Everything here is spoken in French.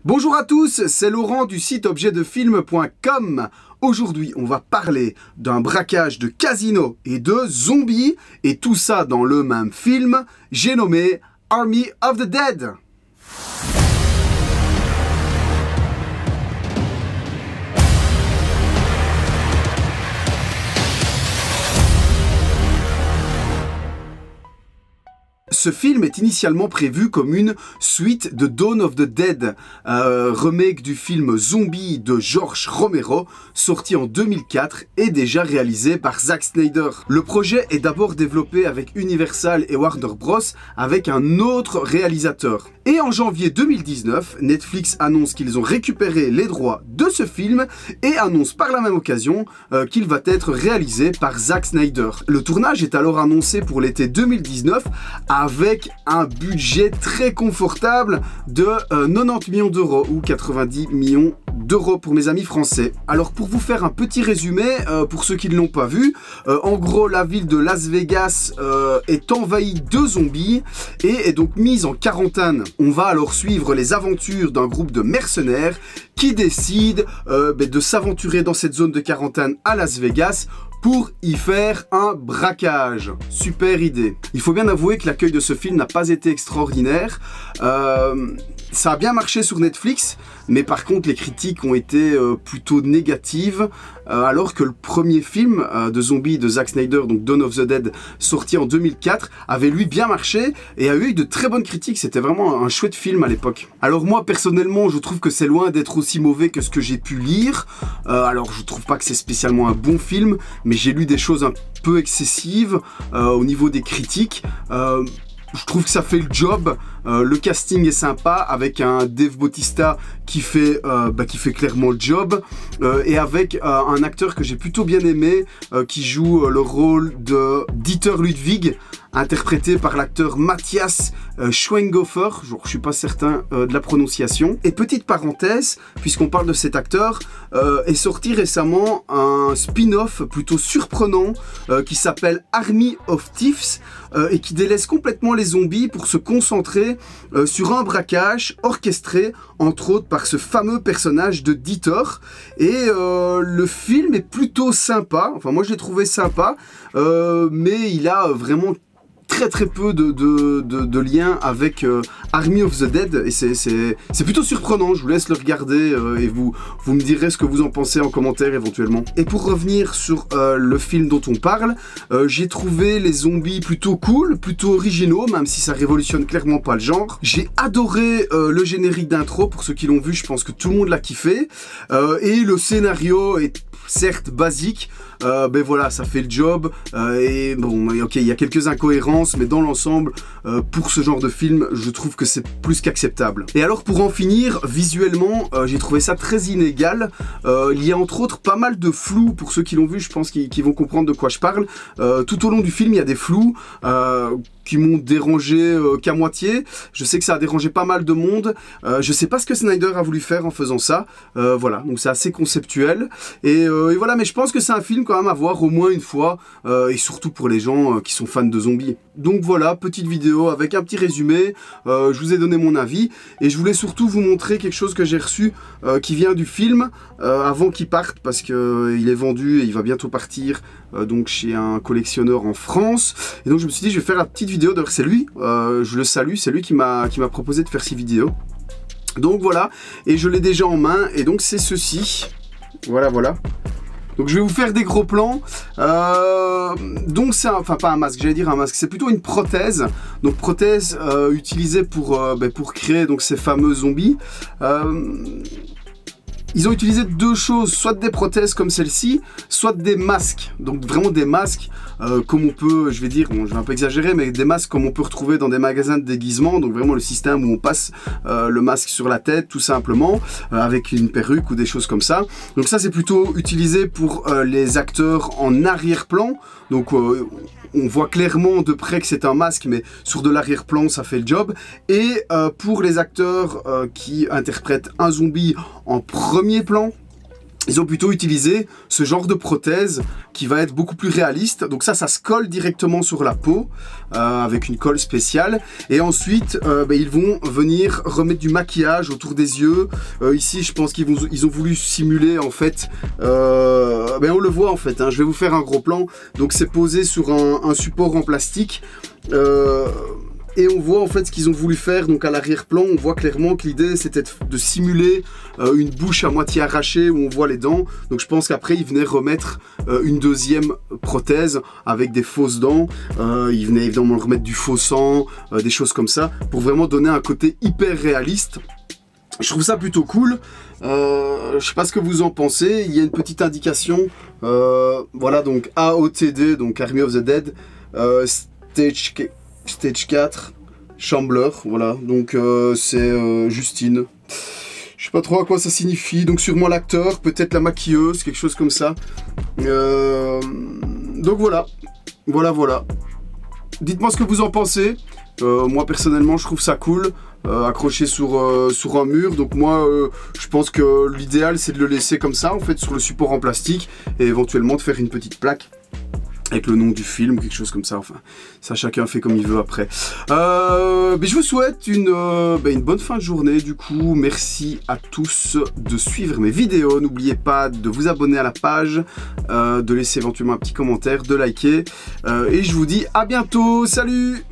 Bonjour à tous, c'est Laurent du site objetdefilm.com. Aujourd'hui, on va parler d'un braquage de casino et de zombies, et tout ça dans le même film, j'ai nommé Army of the Dead. Ce film est initialement prévu comme une suite de Dawn of the Dead, remake du film Zombie de George Romero, sorti en 2004 et déjà réalisé par Zack Snyder. Le projet est d'abord développé avec Universal et Warner Bros. Avec un autre réalisateur. Et en janvier 2019, Netflix annonce qu'ils ont récupéré les droits de ce film et annonce par la même occasion qu'il va être réalisé par Zack Snyder. Le tournage est alors annoncé pour l'été 2019 avec un budget très confortable de 90 millions d'euros ou 90 millions d'euros pour mes amis français. Alors pour vous faire un petit résumé, pour ceux qui ne l'ont pas vu, en gros la ville de Las Vegas est envahie de zombies et est donc mise en quarantaine. On va alors suivre les aventures d'un groupe de mercenaires qui décident de s'aventurer dans cette zone de quarantaine à Las Vegas pour y faire un braquage. Super idée. Il faut bien avouer que l'accueil de ce film n'a pas été extraordinaire. Ça a bien marché sur Netflix, mais par contre les critiques ont été plutôt négatives, alors que le premier film de zombies de Zack Snyder, donc Dawn of the Dead, sorti en 2004, avait lui bien marché et a eu de très bonnes critiques. C'était vraiment un chouette film à l'époque. Alors moi personnellement je trouve que c'est loin d'être aussi mauvais que ce que j'ai pu lire. Alors je trouve pas que c'est spécialement un bon film, mais j'ai lu des choses un peu excessives au niveau des critiques. Je trouve que ça fait le job, le casting est sympa avec un Dave Bautista qui fait clairement le job et avec un acteur que j'ai plutôt bien aimé qui joue le rôle de Dieter Ludwig, interprété par l'acteur Matthias Schweighöfer, je suis pas certain de la prononciation. Et petite parenthèse, puisqu'on parle de cet acteur, est sorti récemment un spin-off plutôt surprenant qui s'appelle Army of Thieves et qui délaisse complètement les zombies pour se concentrer sur un braquage orchestré entre autres par ce fameux personnage de Dieter. Et le film est plutôt sympa, enfin moi je l'ai trouvé sympa, mais il a vraiment très peu de liens avec Army of the Dead et c'est plutôt surprenant. Je vous laisse le regarder et vous me direz ce que vous en pensez en commentaire éventuellement. Et pour revenir sur le film dont on parle, j'ai trouvé les zombies plutôt cool, plutôt originaux, même si ça révolutionne clairement pas le genre. J'ai adoré le générique d'intro, pour ceux qui l'ont vu, je pense que tout le monde l'a kiffé. Et le scénario est certes basique, ben voilà, ça fait le job, et bon, ok, il y a quelques incohérences, mais dans l'ensemble, pour ce genre de film, je trouve que c'est plus qu'acceptable. Et alors, pour en finir, visuellement, j'ai trouvé ça très inégal. Il y a entre autres pas mal de flou, pour ceux qui l'ont vu, je pense qu'ils vont comprendre de quoi je parle. Tout au long du film, il y a des flous qui m'ont dérangé qu'à moitié. Je sais que ça a dérangé pas mal de monde. Je sais pas ce que Snyder a voulu faire en faisant ça. Voilà, donc c'est assez conceptuel. Et voilà, mais je pense que c'est un film quand même à voir au moins une fois, et surtout pour les gens qui sont fans de zombies. Donc voilà, petite vidéo avec un petit résumé. Je vous ai donné mon avis, et je voulais surtout vous montrer quelque chose que j'ai reçu qui vient du film avant qu'il parte, parce que il est vendu et il va bientôt partir donc chez un collectionneur en France. Et donc je me suis dit je vais faire la petite vidéo. D'ailleurs c'est lui, je le salue, c'est lui qui m'a proposé de faire ces vidéos. Donc voilà, et je l'ai déjà en main, et donc c'est ceci. Voilà. Donc je vais vous faire des gros plans. Donc c'est enfin pas un masque, j'allais dire un masque, c'est plutôt une prothèse. Donc prothèse utilisée pour créer donc ces fameux zombies. Ils ont utilisé deux choses, soit des prothèses comme celle-ci, soit des masques. Donc vraiment des masques comme on peut, je vais dire, bon, je vais un peu exagérer, mais des masques comme on peut retrouver dans des magasins de déguisement. Donc vraiment le système où on passe le masque sur la tête tout simplement, avec une perruque ou des choses comme ça. Donc ça c'est plutôt utilisé pour les acteurs en arrière-plan. Donc on voit clairement de près que c'est un masque, mais sur de l'arrière-plan ça fait le job. Et pour les acteurs qui interprètent un zombie en premier plan, Ils ont plutôt utilisé ce genre de prothèse qui va être beaucoup plus réaliste. Donc ça se colle directement sur la peau avec une colle spéciale. Et ensuite, ils vont venir remettre du maquillage autour des yeux. Ici, je pense qu'ils ont voulu simuler en fait. On le voit en fait. Hein, je vais vous faire un gros plan. Donc c'est posé sur un support en plastique. Et on voit en fait ce qu'ils ont voulu faire, donc à l'arrière-plan, on voit clairement que l'idée c'était de simuler une bouche à moitié arrachée où on voit les dents. Donc je pense qu'après ils venaient remettre une deuxième prothèse avec des fausses dents. Ils venaient évidemment remettre du faux sang, des choses comme ça, pour vraiment donner un côté hyper réaliste. Je trouve ça plutôt cool. Je sais pas ce que vous en pensez. Il y a une petite indication. Voilà, donc AOTD, donc Army of the Dead, Stage 4, Shambler, voilà, donc c'est Justine. Je sais pas trop à quoi ça signifie, donc sûrement l'acteur, peut-être la maquilleuse, quelque chose comme ça. Donc voilà. Dites-moi ce que vous en pensez. Moi personnellement je trouve ça cool, accroché sur un mur. Donc moi je pense que l'idéal c'est de le laisser comme ça en fait sur le support en plastique et éventuellement de faire une petite plaque avec le nom du film, quelque chose comme ça, enfin, ça chacun fait comme il veut après. Je vous souhaite une bonne fin de journée du coup, merci à tous de suivre mes vidéos, n'oubliez pas de vous abonner à la page, de laisser éventuellement un petit commentaire, de liker, et je vous dis à bientôt, salut!